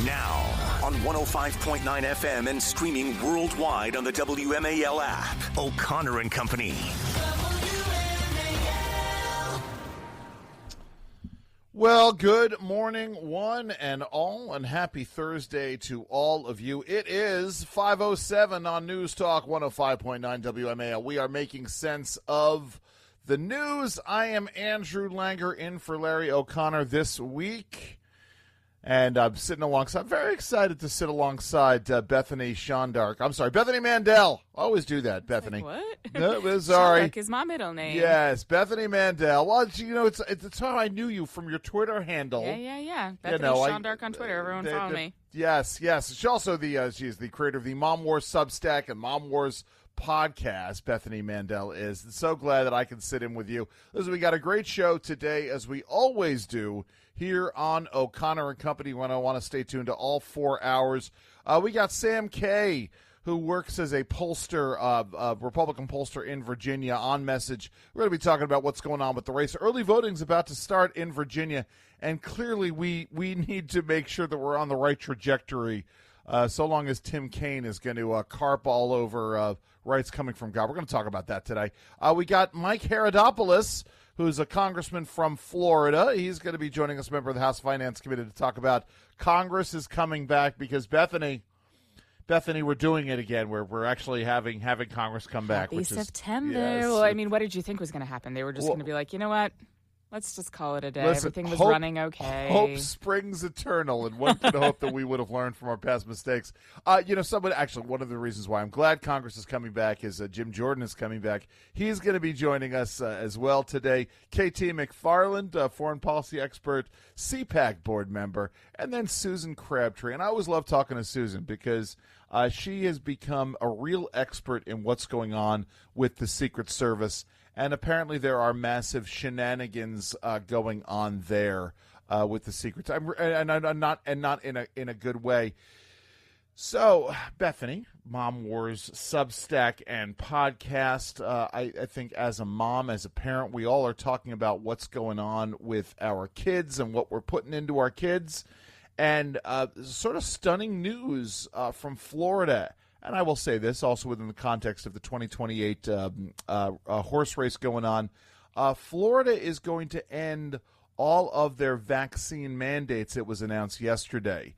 Now, on 105.9 FM and streaming worldwide on the WMAL app, O'Connor and Company. Well, good morning, one and all, and happy Thursday to all of you. It is 5:07 on News Talk 105.9 WMAL. We are making sense of the news. I am Andrew Langer in for Larry O'Connor this week. And I'm very excited to sit alongside Bethany Mandel. I always do that, Bethany. Like, what? No, sorry. Shondark is my middle name. Yes, Bethany Mandel. Well, it's how I knew you from your Twitter handle. Yeah. Bethany Shondark on Twitter. Everyone follow me. Yes. She's also she's the creator of the Mom Wars Substack and Mom Wars podcast. Bethany Mandel is. So glad that I can sit in with you. Listen, we got a great show today, as we always do here on O'Connor and Company. When I want to stay tuned to all 4 hours. We got Sam Kay, who works as a pollster, Republican pollster in Virginia, on message. We're going to be talking about what's going on with the race. Early voting's about to start in Virginia, and clearly we need to make sure that we're on the right trajectory. So long as Tim Kaine is going to carp all over rights coming from God. We're going to talk about that today. We got Mike Herodopoulos, who's a congressman from Florida. He's going to be joining us, member of the House Finance Committee, to talk about Congress is coming back, because Bethany, we're doing it again. We're actually having Congress come back. Happy September. Well, I mean, what did you think was going to happen? They were just going to be like, you know what? Let's just call it a day. Listen, everything was running okay. Hope springs eternal, and one could hope that we would have learned from our past mistakes. One of the reasons why I'm glad Congress is coming back is Jim Jordan is coming back. He's going to be joining us as well today. KT McFarland, foreign policy expert, CPAC board member, and then Susan Crabtree. And I always love talking to Susan because she has become a real expert in what's going on with the Secret Service. And apparently there are massive shenanigans going on there with the secrets, and not in a good way. So, Bethany, Mom Wars Substack and podcast. I think as a mom, as a parent, we all are talking about what's going on with our kids and what we're putting into our kids, and sort of stunning news from Florida. And I will say this also within the context of the 2028 horse race going on. Florida is going to end all of their vaccine mandates. It was announced yesterday.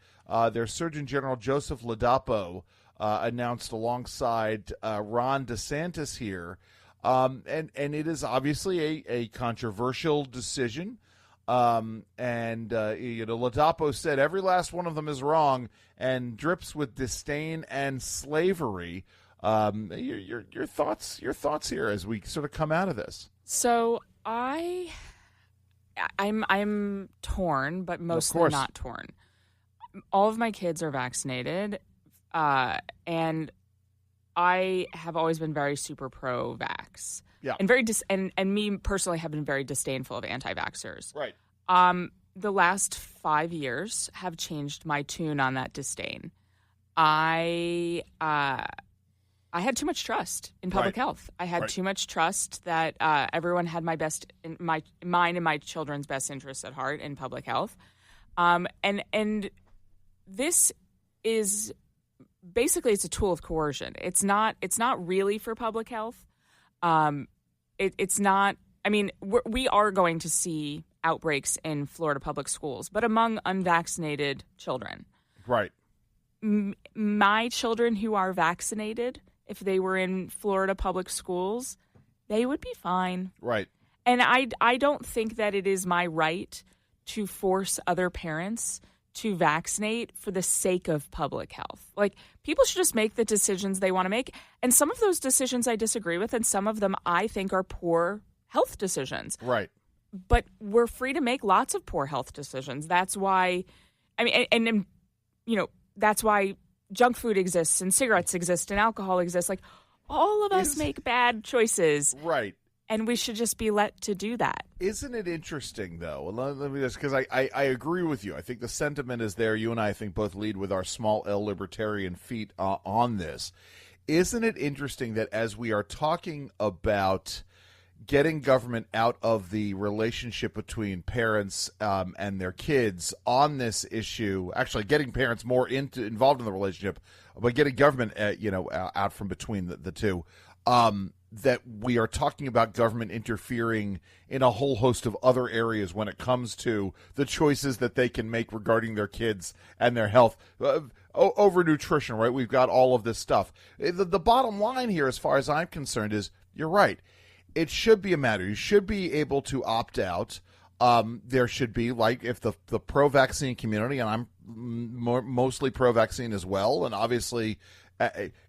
Their Surgeon General Joseph Ladapo announced noside Ron DeSantis here. And it is obviously a controversial decision. Ladapo said every last one of them is wrong and drips with disdain and slavery. Your thoughts here as we sort of come out of this. So I'm torn, but mostly not torn. All of my kids are vaccinated, and I have always been very super pro-vax. Yeah. And and me personally have been very disdainful of anti-vaxxers. Right. The last 5 years have changed my tune on that disdain. I had too much trust in public health. I had too much trust that everyone had mine and my children's best interests at heart in public health. And this is basically, it's a tool of coercion. It's not really for public health. It's not. I mean, we are going to see outbreaks in Florida public schools, but among unvaccinated children. Right. My children who are vaccinated, if they were in Florida public schools, they would be fine. Right. And I don't think that it is my right to force other parents to vaccinate for the sake of public health. Like, people should just make the decisions they want to make. And some of those decisions I disagree with, and some of them I think are poor health decisions. Right. But we're free to make lots of poor health decisions. That's why, that's why junk food exists and cigarettes exist and alcohol exists. Like, all of us make bad choices. Right. And we should just be let to do that. Isn't it interesting, though? Let me just, because I agree with you. I think the sentiment is there. You and I think, both lead with our small L libertarian feet on this. Isn't it interesting that as we are talking about getting government out of the relationship between parents and their kids on this issue, actually getting parents more involved in the relationship, but getting government, out from between the two, that we are talking about government interfering in a whole host of other areas when it comes to the choices that they can make regarding their kids and their health. Over nutrition, right? We've got all of this stuff. The bottom line here, as far as I'm concerned, is you're right. It should be a matter. You should be able to opt out. There should be, like, if the pro-vaccine community, and I'm mostly pro-vaccine as well, and obviously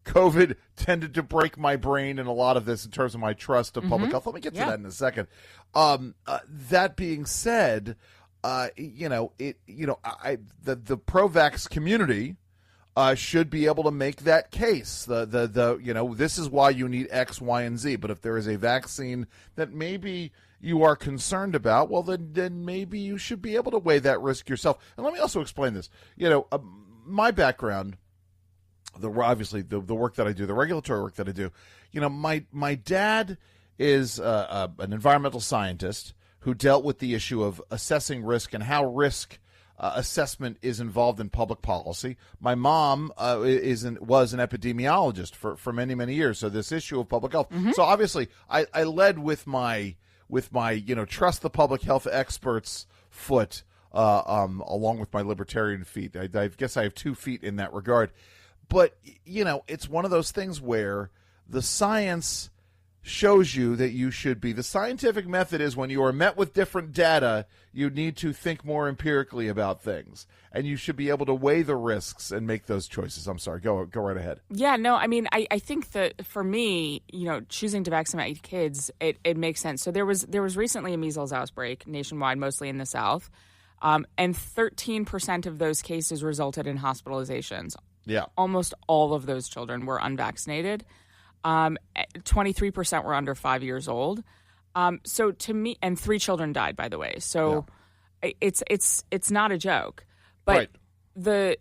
COVID tended to break my brain in a lot of this in terms of my trust of public health. Let me get to that in a second. That being said, the pro-vax community should be able to make that case. This is why you need X, Y, and Z. But if there is a vaccine that maybe you are concerned about, well, then maybe you should be able to weigh that risk yourself. And let me also explain this. My background, obviously the work that I do, the regulatory work that I do. My dad is an environmental scientist who dealt with the issue of assessing risk and how risk assessment is involved in public policy. My mom was an epidemiologist for many, many years. So this issue of public health. So obviously I led with my trust the public health experts foot, along with my libertarian feet. I guess I have 2 feet in that regard. But, it's one of those things where the science shows you that you should be. The scientific method is when you are met with different data, you need to think more empirically about things. And you should be able to weigh the risks and make those choices. I'm sorry. Go right ahead. Yeah, no, I mean, I think that for me, choosing to vaccinate kids, it makes sense. So there was recently a measles outbreak nationwide, mostly in the South. And 13% of those cases resulted in hospitalizations. Yeah. Almost all of those children were unvaccinated. 23% were under 5 years old. So to me, and 3 children died, by the way. So it's not a joke. But the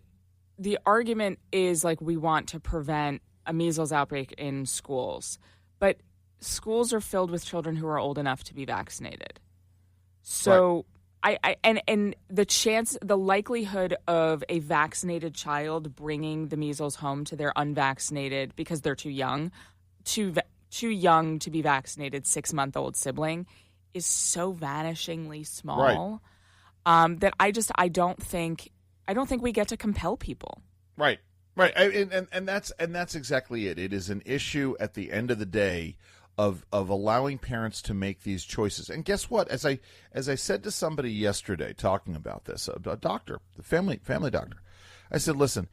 argument is like we want to prevent a measles outbreak in schools. But schools are filled with children who are old enough to be vaccinated. So and the likelihood of a vaccinated child bringing the measles home to their unvaccinated, because they're too young to be vaccinated 6-month-old sibling, is so vanishingly small that I don't think we get to compel people. Right. And that's exactly it. It is an issue at the end of the day of allowing parents to make these choices. And guess what? As I said to somebody yesterday talking about this, a doctor, the family doctor, I said, listen,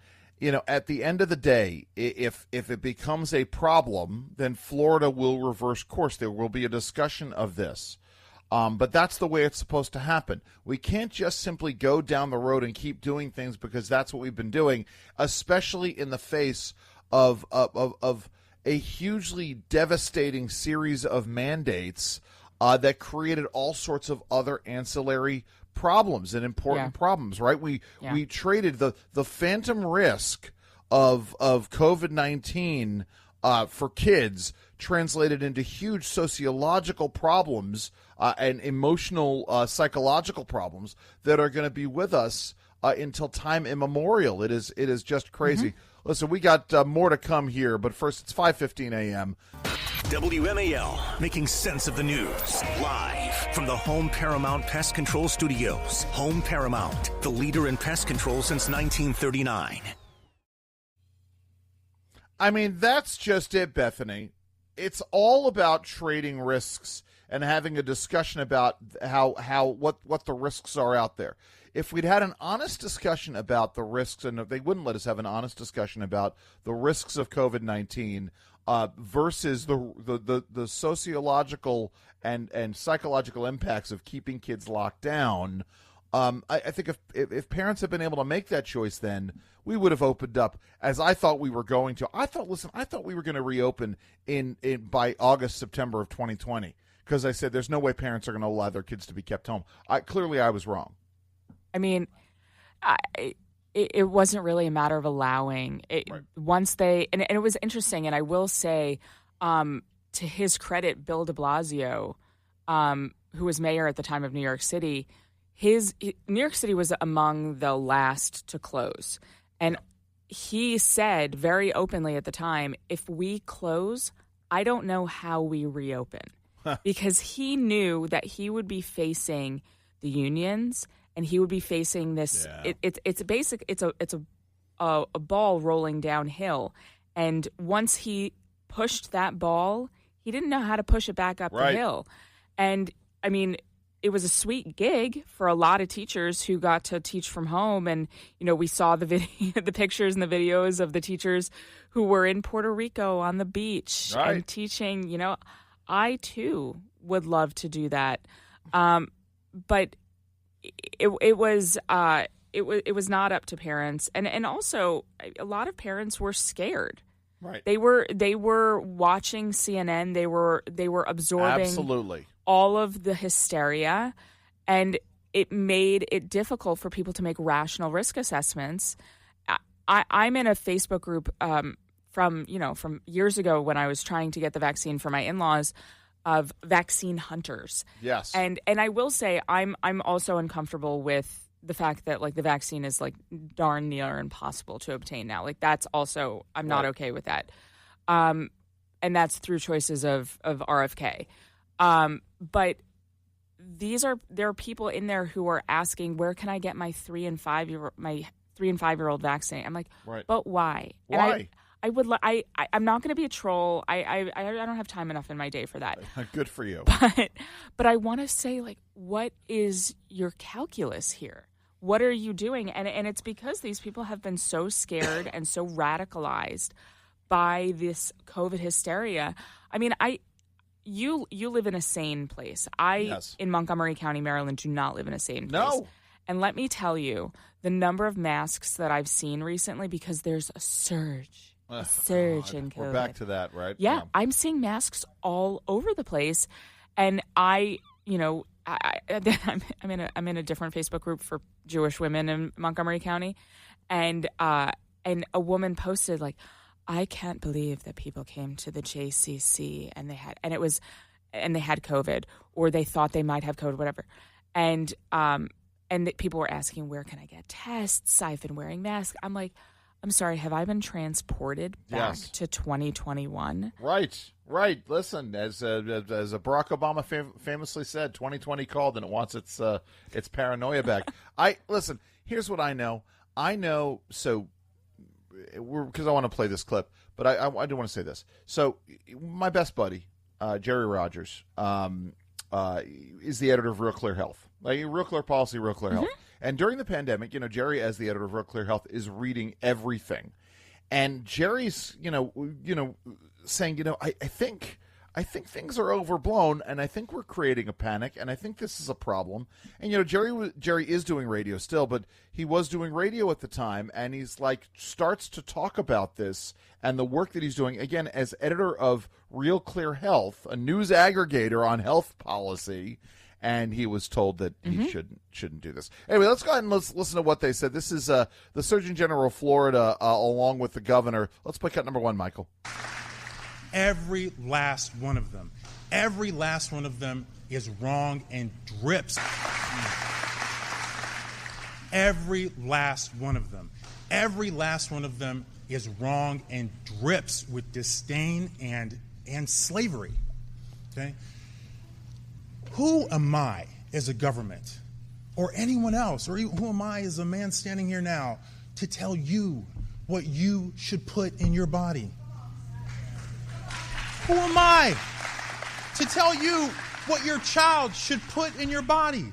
at the end of the day, if it becomes a problem, then Florida will reverse course. There will be a discussion of this. But that's the way it's supposed to happen. We can't just simply go down the road and keep doing things because that's what we've been doing, especially in the face of a hugely devastating series of mandates that created all sorts of other ancillary problems and important problems, right? We traded the phantom risk of COVID-19 for kids translated into huge sociological problems and emotional psychological problems that are going to be with us until time immemorial. It is just crazy. Listen, we got more to come here, but first it's 5:15 a.m. WMAL, making sense of the news. Live from the Home Paramount Pest Control Studios. Home Paramount, the leader in pest control since 1939. I mean, that's just it, Bethany. It's all about trading risks and having a discussion about what the risks are out there. If we'd had an honest discussion about the risks, and they wouldn't let us have an honest discussion about the risks of COVID-19 versus the sociological and psychological impacts of keeping kids locked down, I think if parents had been able to make that choice, then we would have opened up, as I thought we were going to. I thought we were going to reopen by August, September of 2020, because I said there's no way parents are going to allow their kids to be kept home. Clearly, I was wrong. I mean, it wasn't really a matter of allowing it. Once and it was interesting, and I will say, to his credit, Bill de Blasio, who was mayor at the time of New York City, New York City was among the last to close. And he said very openly at the time, if we close, I don't know how we reopen. Because he knew that he would be facing the unions and he would be facing this. Yeah. It's a ball rolling downhill. And once he pushed that ball, he didn't know how to push it back up the hill. And I mean, it was a sweet gig for a lot of teachers who got to teach from home. And, you know, we saw the the pictures and the videos of the teachers who were in Puerto Rico on the beach and teaching. You know, I too would love to do that. But it was not up to parents. And also a lot of parents were scared. Right. They were watching CNN. They were absorbing absolutely all of the hysteria, and it made it difficult for people to make rational risk assessments. I'm in a Facebook group from years ago when I was trying to get the vaccine for my in-laws, of vaccine hunters. Yes. And I will say I'm also uncomfortable with the fact that like the vaccine is like darn near impossible to obtain now. Like that's also, I'm not okay with that. And that's through choices of RFK. But there are people in there who are asking, where can I get my 3 and 5 year old vaccine? I'm like, but why? Why? And I'm not going to be a troll. I don't have time enough in my day for that. Good for you. But I want to say, like, what is your calculus here? What are you doing? And it's because these people have been so scared and so radicalized by this COVID hysteria. I mean, you live in a sane place. In Montgomery County, Maryland, do not live in a sane place. No. And let me tell you, the number of masks that I've seen recently, because there's a surge in COVID. We're back to that, right? Yeah, I'm seeing masks all over the place, and I'm in a different Facebook group for Jewish women in Montgomery County, and a woman posted like, I can't believe that people came to the JCC and they had COVID, or they thought they might have COVID, whatever, and people were asking, where can I get tests? I've been wearing masks. I'm like, I'm sorry, have I been transported back to 2021? Right. Listen, as Barack Obama famously said, 2020 called and it wants its paranoia back. Listen. Here's what I know. So because I want to play this clip, but I do want to say this. So my best buddy, Jerry Rogers, is the editor of Real Clear Health, like Real Clear Policy, Real Clear Health. And during the pandemic, Jerry, as the editor of Real Clear Health, is reading everything. And Jerry's, saying, I think things are overblown, and I think we're creating a panic, and I think this is a problem. And Jerry is doing radio still, but he was doing radio at the time, and he's like starts to talk about this and the work that he's doing again as editor of Real Clear Health, a news aggregator on health policy. And he was told that he shouldn't do this. Anyway, let's go ahead and let's listen to what they said. This is the Surgeon General of Florida, along with the governor. Let's play cut number 1, Michael. Every last one of them. Every last one of them is wrong and drips. Every last one of them. Every last one of them is wrong and drips with disdain and slavery. Okay? Who am I as a government or anyone else, or who am I as a man standing here now to tell you what you should put in your body? Who am I to tell you what your child should put in your body?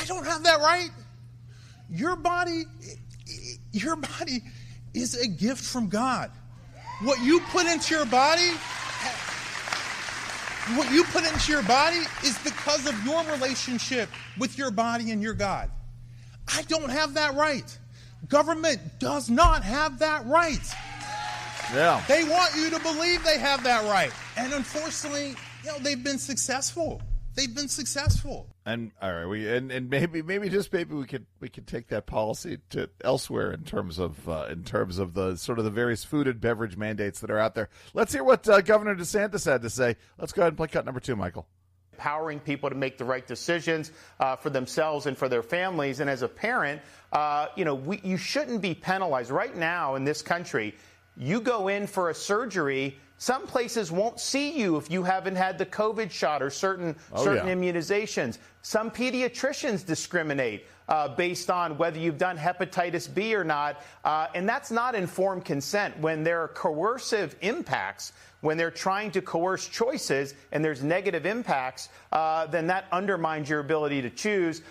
I don't have that right. Your body is a gift from God. What you put into your body is because of your relationship with your body and your God. I don't have that right. Government does not have that right. Yeah. They want you to believe they have that right. And unfortunately, they've been successful. they've been successful. And all right, maybe we could take that policy to elsewhere in terms of the sort of the various food and beverage mandates that are out there. Let's hear what Governor DeSantis had to say. Let's go ahead and play cut number 2, Michael. Empowering people to make the right decisions for themselves and for their families. And as a parent, you shouldn't be penalized. Right now in this country, you go in for a surgery, some places won't see you if you haven't had the COVID shot or certain immunizations. Some pediatricians discriminate based on whether you've done hepatitis B or not. And that's not informed consent. When there are coercive impacts, when they're trying to coerce choices and there's negative impacts, then that undermines your ability to choose.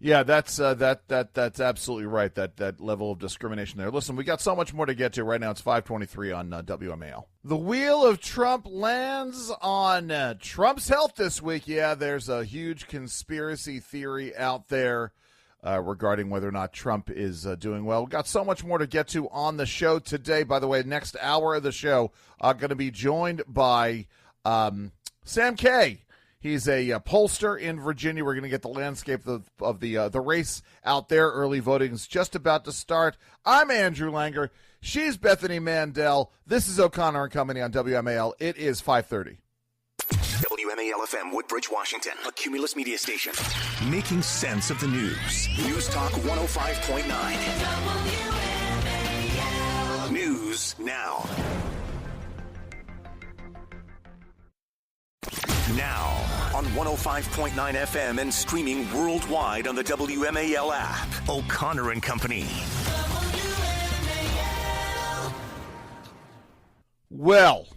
Yeah, that's absolutely right. That level of discrimination there. Listen, we got so much more to get to right now. It's 5:23 on WMAL. The wheel of Trump lands on Trump's health this week. Yeah, there's a huge conspiracy theory out there regarding whether or not Trump is doing well. We've got so much more to get to on the show today. By the way, next hour of the show, going to be joined by Sam Kay. He's a pollster in Virginia. We're going to get the landscape of the race out there. Early voting is just about to start. I'm Andrew Langer. She's Bethany Mandel. This is O'Connor and Company on WMAL. It is 5:30. WMAL-FM, Woodbridge, Washington, a Cumulus media station. Making sense of the news. News Talk 105.9. WMAL. News now. Now on 105.9 FM and streaming worldwide on the WMAL app. O'Connor and Company. Well,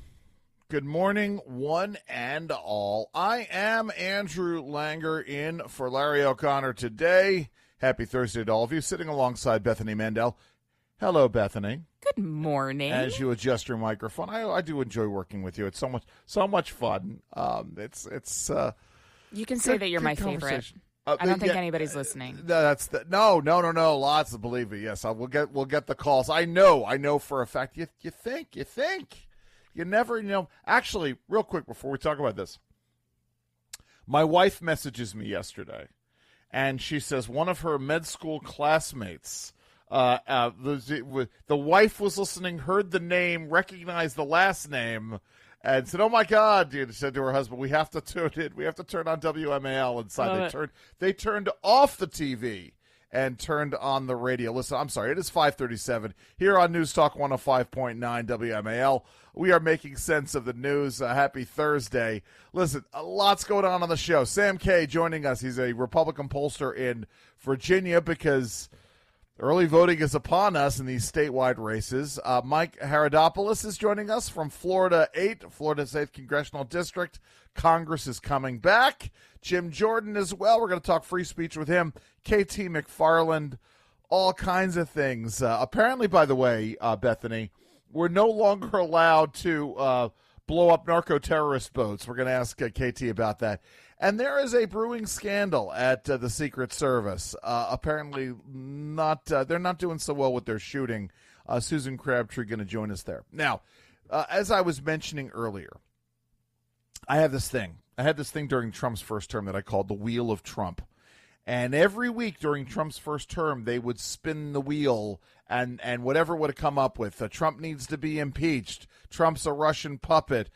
good morning, one and all. I am Andrew Langer in for Larry O'Connor today. Happy Thursday to all of you. Sitting alongside Bethany Mandel. Hello, Bethany. Good morning. As you adjust your microphone, I do enjoy working with you. It's so much fun. It's you can say that you're my favorite. I don't think anybody's listening. No. Lots of believe me. Yes, we'll get the calls. I know for a fact. You think. You never know. Actually, real quick before we talk about this, my wife messages me yesterday, and she says one of her med school classmates. The wife was listening, heard the name, recognized the last name, and said, "Oh my God!" Dude, said to her husband, "We have to tune in. We have to turn on WMAL inside." They turned off the TV and turned on the radio. Listen, I'm sorry. It is 5:37 here on News Talk 105.9 WMAL. We are making sense of the news. Happy Thursday. Listen, a lot's going on the show. Sam Kay joining us. He's a Republican pollster in Virginia because early voting is upon us in these statewide races. Mike Haradopoulos is joining us from Florida's 8th Congressional District. Congress is coming back. Jim Jordan as well. We're going to talk free speech with him. KT McFarland, all kinds of things. Apparently, by the way, Bethany, we're no longer allowed to blow up narco-terrorist boats. We're going to ask KT about that. And there is a brewing scandal at the Secret Service. Apparently, they're not doing so well with their shooting. Susan Crabtree going to join us there. Now, as I was mentioning earlier, I had this thing during Trump's first term that I called the Wheel of Trump. And every week during Trump's first term, they would spin the wheel and whatever would have come up with. Trump needs to be impeached. Trump's a Russian puppet.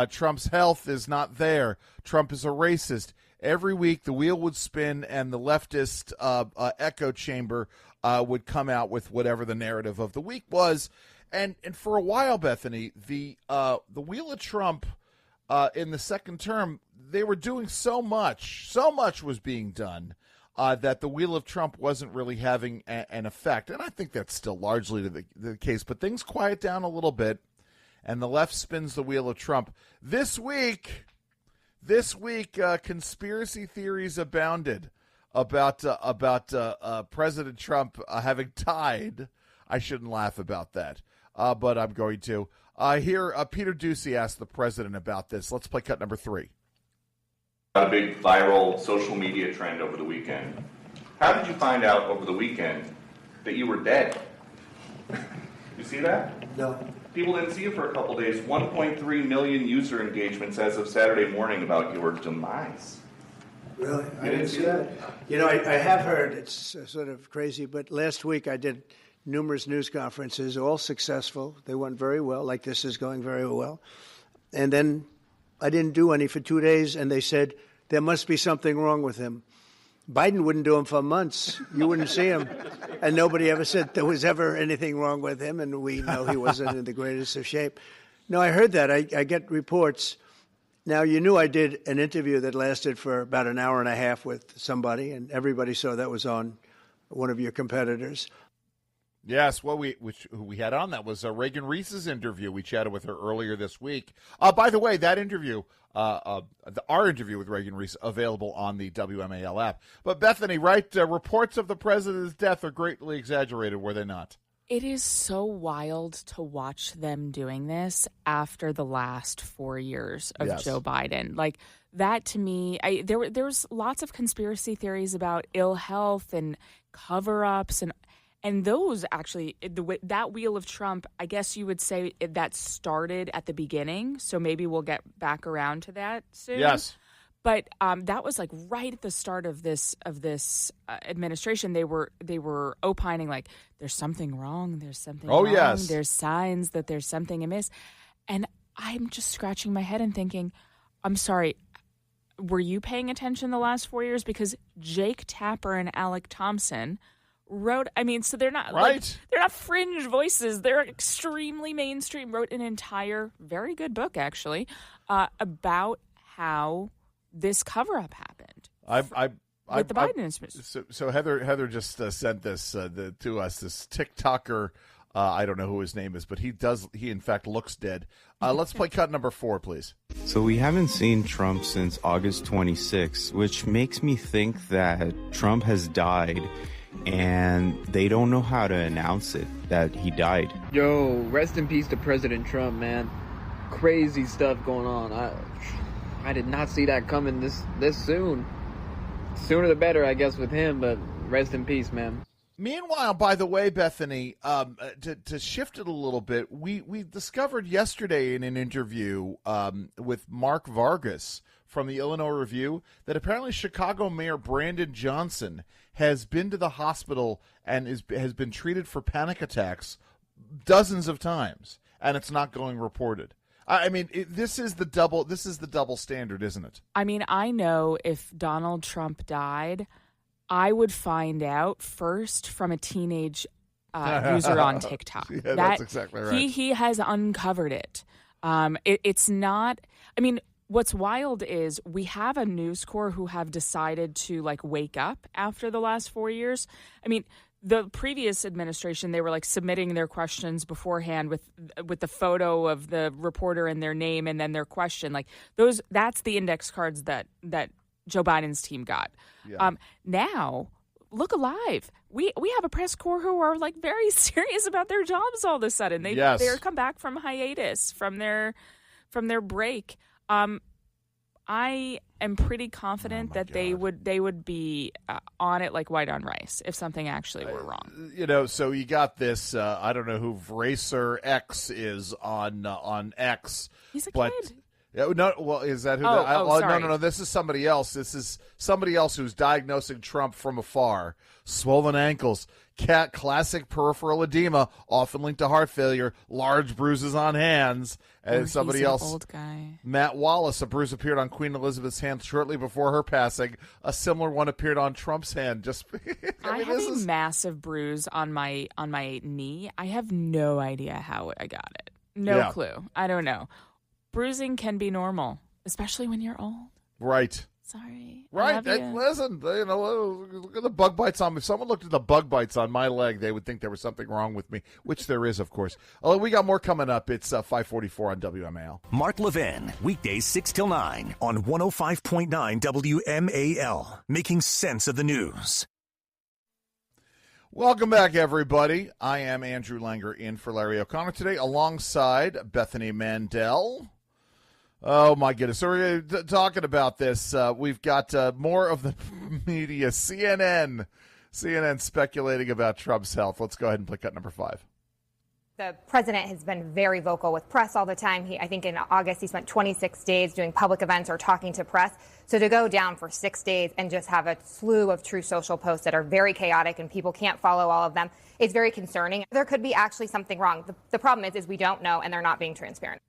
Trump's health is not there. Trump is a racist. Every week the wheel would spin and the leftist echo chamber would come out with whatever the narrative of the week was. And for a while, Bethany, the Wheel of Trump in the second term, they were doing so much was being done that the Wheel of Trump wasn't really having an effect. And I think that's still largely the case. But things quiet down a little bit, and the left spins the Wheel of Trump. This week, conspiracy theories abounded about President Trump having tied. I shouldn't laugh about that, but I'm going to. Here, Peter Doocy asked the president about this. Let's play cut number 3. A big viral social media trend over the weekend. How did you find out over the weekend that you were dead? You see that? No. People didn't see it for a couple days. 1.3 million user engagements as of Saturday morning about your demise. Really? You didn't see that? You know, I have heard, it's sort of crazy, but last week I did numerous news conferences, all successful. They went very well, like this is going very well. And then I didn't do any for 2 days, and they said, there must be something wrong with him. Biden wouldn't do them for months. You wouldn't see him. And nobody ever said there was ever anything wrong with him, and we know he wasn't in the greatest of shape. No, I heard that. I get reports. Now, you knew I did an interview that lasted for about an hour and a half with somebody, and everybody saw that was on one of your competitors. Yes, well, who we had on that was Reagan Reese's interview. We chatted with her earlier this week. By the way, that interview, our interview with Reagan Reese, available on the WMAL app. But Bethany, right, reports of the president's death are greatly exaggerated, were they not? It is so wild to watch them doing this after the last 4 years of Joe Biden. Like, that to me, there was lots of conspiracy theories about ill health and cover-ups and those actually, that wheel of Trump, I guess you would say that started at the beginning. So maybe we'll get back around to that soon. Yes. But that was like right at the start of this administration. They were opining like there's something wrong. There's something wrong. Yes. There's signs that there's something amiss. And I'm just scratching my head and thinking, I'm sorry, were you paying attention the last 4 years? Because Jake Tapper and Alec Thompson wrote, so they're not they're not fringe voices. They're extremely mainstream. Wrote an entire, very good book actually, about how this cover-up happened with the Biden administration. So Heather just sent this to us. This TikToker, I don't know who his name is, but he in fact looks dead. Let's play cut number 4, please. So we haven't seen Trump since August 26, which makes me think that Trump has died. And they don't know how to announce it, that he died. Yo, rest in peace to President Trump, man. Crazy stuff going on. I did not see that coming this soon. Sooner the better, I guess, with him, but rest in peace, man. Meanwhile, by the way, Bethany, to shift it a little bit, we discovered yesterday in an interview with Mark Vargas from the Illinois Review that apparently Chicago Mayor Brandon Johnson has been to the hospital and has been treated for panic attacks dozens of times, and it's not going reported. I mean, this is the double standard, isn't it? I mean, I know if Donald Trump died, I would find out first from a teenage user on TikTok. Yeah, that's exactly right. He has uncovered it. It's not. I mean, what's wild is we have a News Corps who have decided to wake up after the last 4 years. I mean, the previous administration, they were submitting their questions beforehand with the photo of the reporter and their name and then their question. That's the index cards that Joe Biden's team got. Yeah. Now, look alive. We have a press corps who are very serious about their jobs all of a sudden. They're come back from hiatus from their break. I am pretty confident that they would be on it like white on rice if something actually were wrong. So you got this. I don't know who Racer X is on X. He's a kid. No, well, is that who? Sorry. No. This is somebody else. This is somebody else who's diagnosing Trump from afar. Swollen ankles, classic peripheral edema, often linked to heart failure, large bruises on hands, and somebody he's an else. Old guy. Matt Wallace, a bruise appeared on Queen Elizabeth's hand shortly before her passing. A similar one appeared on Trump's hand. I have a massive bruise on my knee. I have no idea how I got it. No clue. I don't know. Bruising can be normal, especially when you're old. Right. Sorry. Right. Listen, look at the bug bites on me. If someone looked at the bug bites on my leg, they would think there was something wrong with me, which there is, of course. We got more coming up. It's 5:44 on WMAL. Mark Levin, weekdays 6 till 9 on 105.9 WMAL, making sense of the news. Welcome back, everybody. I am Andrew Langer in for Larry O'Connor today, alongside Bethany Mandel. Oh, my goodness. So we're talking about this. We've got more of the media. CNN speculating about Trump's health. Let's go ahead and play cut number 5. The president has been very vocal with press all the time. I think in August he spent 26 days doing public events or talking to press. So to go down for 6 days and just have a slew of Truth Social posts that are very chaotic and people can't follow all of them is very concerning. There could be actually something wrong. The problem is we don't know, and they're not being transparent.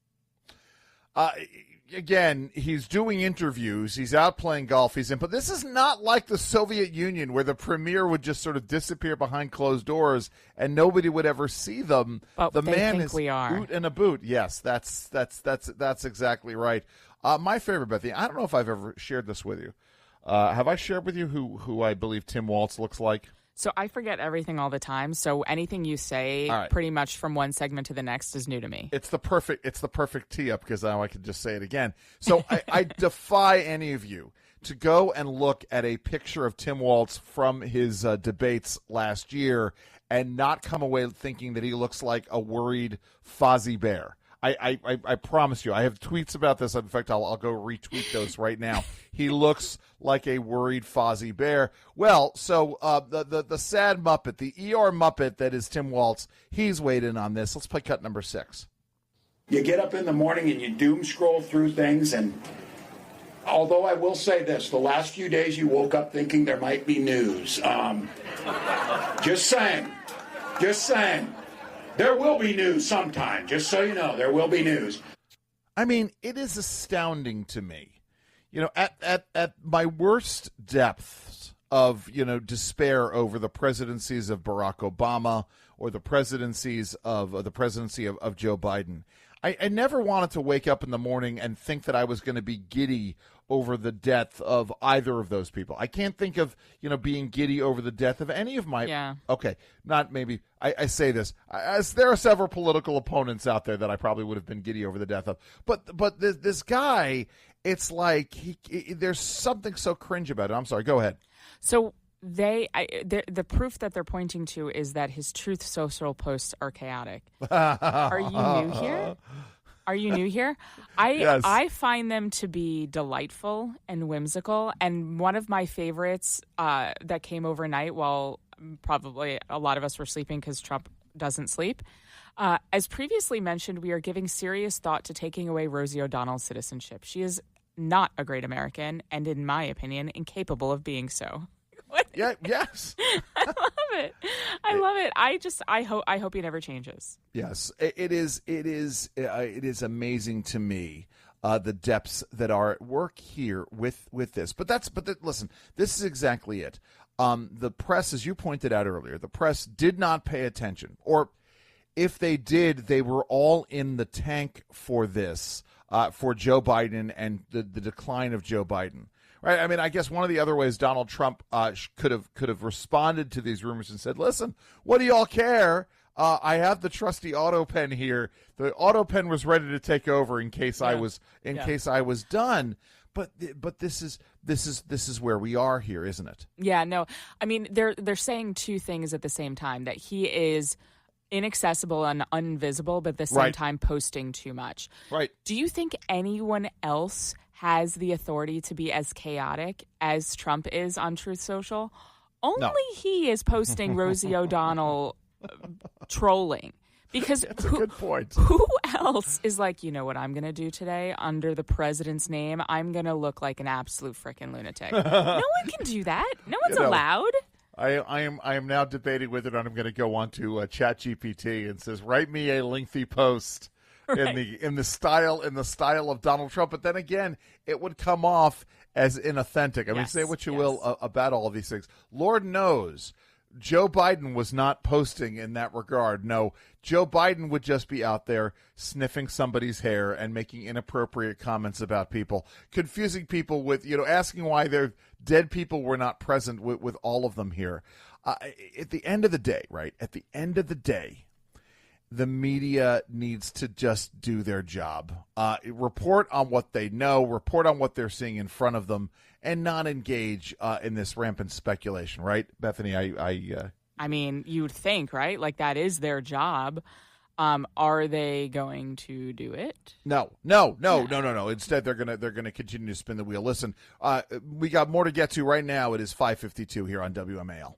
Again, he's doing interviews. He's out playing golf. But this is not like the Soviet Union where the premier would just sort of disappear behind closed doors and nobody would ever see them. But the they man think is we are. boot and a boot. Yes, that's exactly right. My favorite, Bethany. I don't know if I've ever shared this with you. Have I shared with you who I believe Tim Walz looks like? So I forget everything all the time. So anything you say pretty much from one segment to the next is new to me. It's the perfect tee up because now I can just say it again. So I defy any of you to go and look at a picture of Tim Walz from his debates last year and not come away thinking that he looks like a worried Fozzie Bear. I promise you. I have tweets about this. In fact, I'll go retweet those right now. He looks like a worried Fozzie Bear. Well, so the sad Muppet, the ER Muppet that is Tim Walz, he's weighed in on this. Let's play cut number 6. You get up in the morning and you doom scroll through things, and although I will say this, the last few days you woke up thinking there might be news. Just saying. There will be news sometime, just so you know. There will be news. I mean, it is astounding to me. At my worst depths of, despair over the presidencies of Barack Obama or the presidency of Joe Biden, I never wanted to wake up in the morning and think that I was going to be giddy over the death of either of those people. I can't think of, being giddy over the death of any of my... Yeah. Okay, not maybe... I say this. There are several political opponents out there that I probably would have been giddy over the death of. But this guy, it's like there's something so cringe about it. I'm sorry. Go ahead. So the proof that they're pointing to is that his Truth Social posts are chaotic. Are you new here? Are you new here? Yes. I find them to be delightful and whimsical. And one of my favorites that came overnight while probably a lot of us were sleeping because Trump doesn't sleep. As previously mentioned, we are giving serious thought to taking away Rosie O'Donnell's citizenship. She is not a great American and, in my opinion, incapable of being so. Yeah. Yes. I love it. I love it. I hope he never changes. Yes, it is amazing to me the depths that are at work here with this. Listen, this is exactly it. The press, as you pointed out earlier, the press did not pay attention, or if they did, they were all in the tank for this, for Joe Biden and the decline of Joe Biden. Right. I mean, I guess one of the other ways Donald Trump could have responded to these rumors and said, "Listen, what do y'all care? I have the trusty auto pen here. The auto pen was ready to take over in case I was done." But this is where we are here, isn't it? Yeah. No. I mean, they're saying two things at the same time: that he is inaccessible and invisible, but at the same time posting too much. Right. Do you think anyone else has the authority to be as chaotic as Trump is on Truth Social? Only he is posting Rosie O'Donnell trolling. Because that's a good point. Who else is like, you know what I'm going to do today under the president's name? I'm going to look like an absolute freaking lunatic. No one can do that. No one's allowed. I am now debating whether or not I'm going to go on to ChatGPT and says, write me a lengthy post in the style of Donald Trump. But then again, it would come off as inauthentic. I mean, say what you will about all of these things. Lord knows Joe Biden was not posting in that regard. No, Joe Biden would just be out there sniffing somebody's hair and making inappropriate comments about people, confusing people with, asking why their dead people were not present with all of them here. At the end of the day, right? At the end of the day, the media needs to just do their job. Report on what they know, report on what they're seeing in front of them, and not engage in this rampant speculation, right, Bethany? I mean, you'd think, right? Like, that is their job. Are they going to do it? No. Instead, they're gonna continue to spin the wheel. Listen, we got more to get to right now. It is 5:52 here on WMAL.